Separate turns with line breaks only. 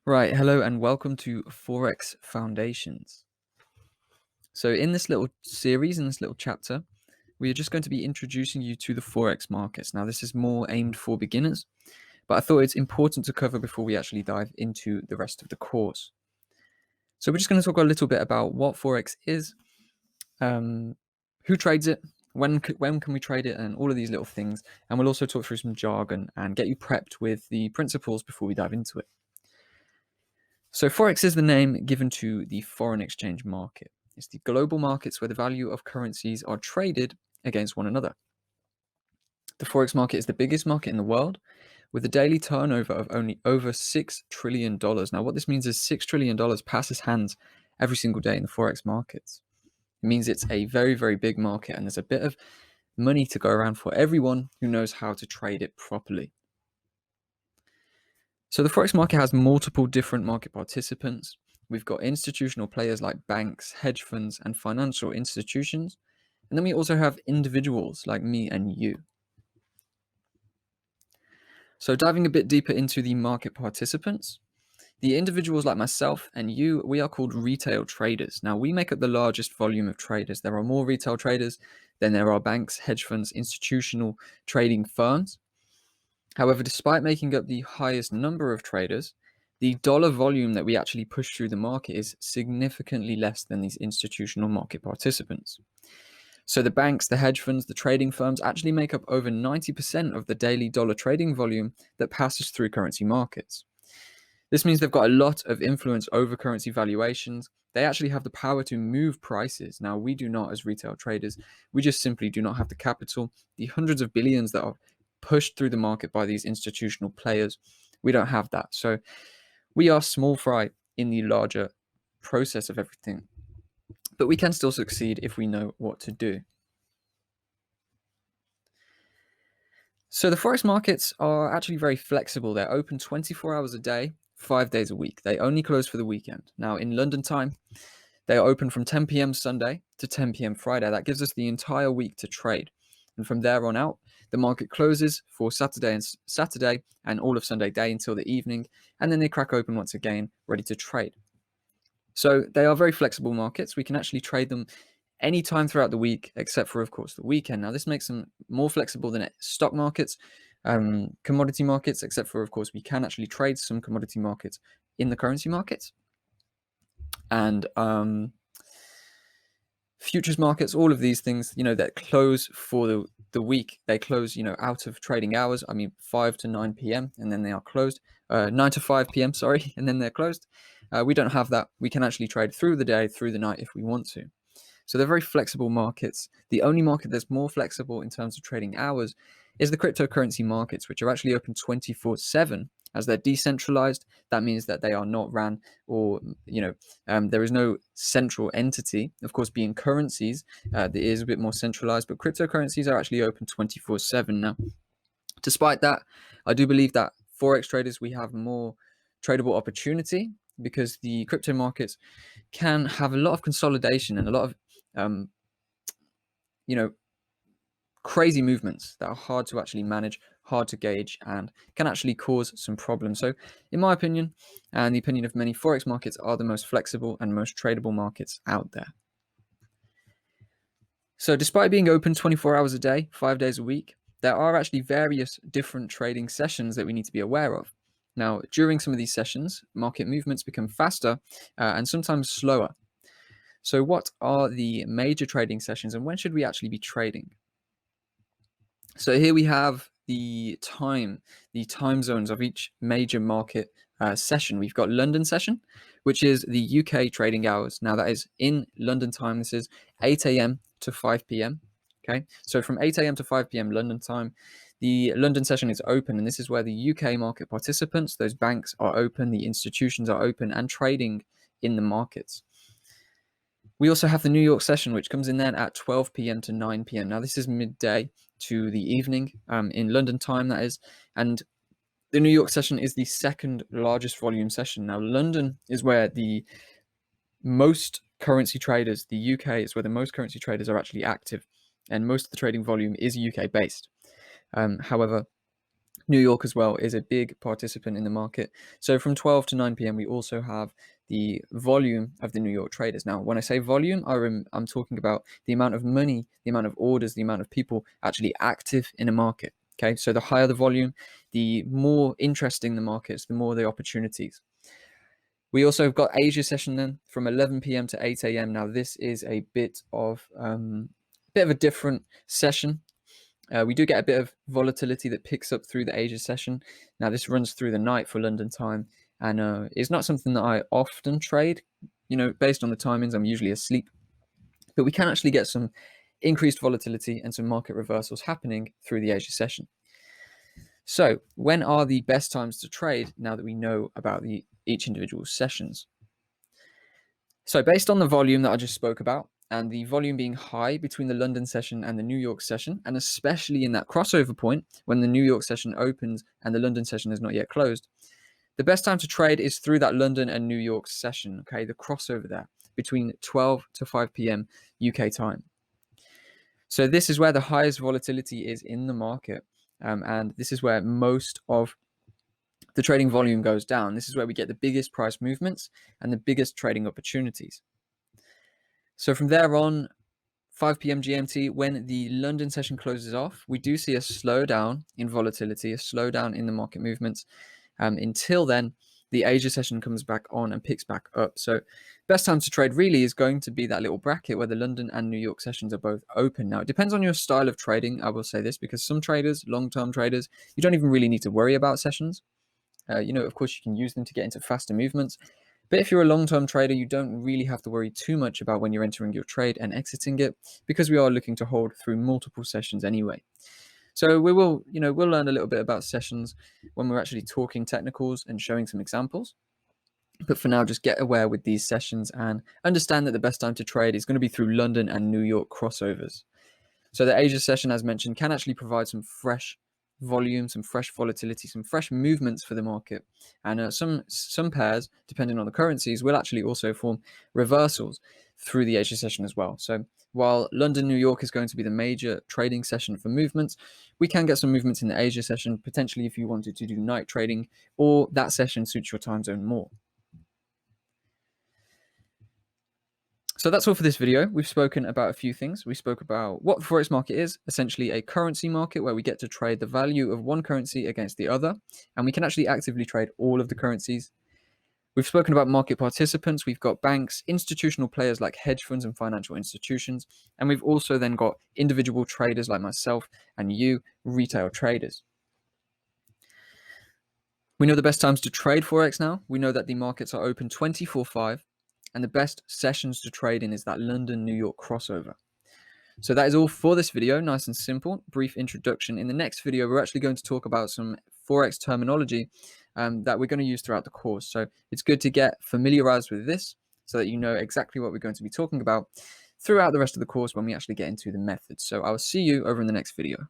Right, hello and welcome to Forex Foundations. So, in this little series, in this little chapter, we are just going to be introducing you to the Forex markets. Now, this is more aimed for beginners, but I thought it's important to cover before we actually dive into the rest of the course. So, we're just going to talk a little bit about what Forex is, who trades it, when can we trade it, and all of these little things. And we'll also talk through some jargon and get you prepped with the principles before we dive into it. So Forex is the name given to the foreign exchange market. It's the global markets where the value of currencies are traded against one another. The Forex market is the biggest market in the world with a daily turnover of only over $6 trillion. Now, what this means is $6 trillion passes hands every single day in the Forex markets. It means it's a very, very big market and there's a bit of money to go around for everyone who knows how to trade it properly. So the Forex market has multiple different market participants. We've got institutional players like banks, hedge funds, and financial institutions. And then we also have individuals like me and you. So diving a bit deeper into the market participants, the individuals like myself and you, we are called retail traders. Now, we make up the largest volume of traders. There are more retail traders than there are banks, hedge funds, institutional trading firms. However, despite making up the highest number of traders, the dollar volume that we actually push through the market is significantly less than these institutional market participants. So the banks, the hedge funds, the trading firms actually make up over 90% of the daily dollar trading volume that passes through currency markets. This means they've got a lot of influence over currency valuations. They actually have the power to move prices. Now, we do not as retail traders. We just simply do not have the capital, the hundreds of billions that are pushed through the market by these institutional players. We don't have that. So we are small fry in the larger process of everything. But we can still succeed if we know what to do. So the Forex markets are actually very flexible. They're open 24 hours a day, 5 days a week. They only close for the weekend. Now, in London time, they are open from 10 p.m. Sunday to 10 p.m. Friday. That gives us the entire week to trade. And from there on out, the market closes for Saturday and all of Sunday day until the evening, and then they crack open once again, ready to trade. So they are very flexible markets. We can actually trade them any time throughout the week, except for, of course, the weekend. Now, this makes them more flexible than stock markets, commodity markets, except for, of course, we can actually trade some commodity markets in the currency markets. And futures markets, all of these things, that close for the week, they close, out of trading hours. I mean, 5 to 9 p.m. and then they are closed. 9 to 5 p.m., sorry, and then they're closed. We don't have that. We can actually trade through the day, through the night if we want to. So they're very flexible markets. The only market that's more flexible in terms of trading hours is the cryptocurrency markets, which are actually open 24/7. As they're decentralized, that means that they are not ran or, there is no central entity. Of course, being currencies, it is a bit more centralized, but cryptocurrencies are actually open 24/7 now. Despite that, I do believe that Forex traders, we have more tradable opportunity because the crypto markets can have a lot of consolidation and a lot of crazy movements that are hard to actually manage, hard to gauge, and can actually cause some problems. So in my opinion, and the opinion of many, Forex markets are the most flexible and most tradable markets out there. So despite being open 24 hours a day, 5 days a week, there are actually various different trading sessions that we need to be aware of. Now, during some of these sessions, market movements become faster and sometimes slower. So what are the major trading sessions and when should we actually be trading? So here we have the time zones of each major market session. We've got London session, which is the UK trading hours. Now that is in London time. This is 8 a.m. to 5 p.m. Okay, so from 8 a.m. to 5 p.m. London time, the London session is open, and this is where the UK market participants, those banks, are open, the institutions are open and trading in the markets. We also have the New York session, which comes in then at 12 p.m. to 9 p.m. Now, this is midday to the evening in London time, that is. And the New York session is the second largest volume session. Now, London is where the most currency traders, the UK is where the most currency traders are actually active. And most of the trading volume is UK based. However, New York as well is a big participant in the market. So from 12 to 9 p.m., we also have the volume of the New York traders. Now, when I say volume, I'm talking about the amount of money, the amount of orders, the amount of people actually active in a market. Okay, so the higher the volume, the more interesting the markets, the more the opportunities. We also have got Asia session then from 11 p.m. to 8 a.m. Now, this is a bit of a different session. We do get a bit of volatility that picks up through the Asia session. Now, this runs through the night for London time, and it's not something that I often trade. Based on the timings, I'm usually asleep. But we can actually get some increased volatility and some market reversals happening through the Asia session. So, when are the best times to trade now that we know about each individual sessions? So, based on the volume that I just spoke about, and the volume being high between the London session and the New York session, and especially in that crossover point when the New York session opens and the London session is not yet closed, the best time to trade is through that London and New York session, okay, the crossover there between 12 to 5 p.m. UK time. So this is where the highest volatility is in the market, and this is where most of the trading volume goes down. This is where we get the biggest price movements and the biggest trading opportunities. So from there on, 5 p.m. GMT, when the London session closes off, we do see a slowdown in volatility, a slowdown in the market movements. Until then, the Asia session comes back on and picks back up. So best time to trade really is going to be that little bracket where the London and New York sessions are both open. Now, it depends on your style of trading, I will say this, because some traders, long-term traders, you don't even really need to worry about sessions. Of course, you can use them to get into faster movements. But if you're a long-term trader, you don't really have to worry too much about when you're entering your trade and exiting it, because we are looking to hold through multiple sessions anyway. So we'll learn a little bit about sessions when we're actually talking technicals and showing some examples. But for now, just get aware with these sessions and understand that the best time to trade is going to be through London and New York crossovers. So the Asia session, as mentioned, can actually provide some fresh volume, some fresh volatility, some fresh movements for the market. And some pairs, depending on the currencies, will actually also form reversals through the Asia session as well. So while London, New York is going to be the major trading session for movements, we can get some movements in the Asia session, potentially if you wanted to do night trading or that session suits your time zone more. So that's all for this video. We've spoken about a few things. We spoke about what the Forex market is, essentially a currency market where we get to trade the value of one currency against the other, and we can actually actively trade all of the currencies. We've spoken about market participants. We've got banks, institutional players like hedge funds and financial institutions, and we've also then got individual traders like myself and you, retail traders. We know the best times to trade Forex now. We know that the markets are open 24/5. And the best sessions to trade in is that London-New York crossover. So that is all for this video, nice and simple, brief introduction. In the next video, we're actually going to talk about some Forex terminology that we're going to use throughout the course. So it's good to get familiarized with this so that you know exactly what we're going to be talking about throughout the rest of the course when we actually get into the methods. So I will see you over in the next video.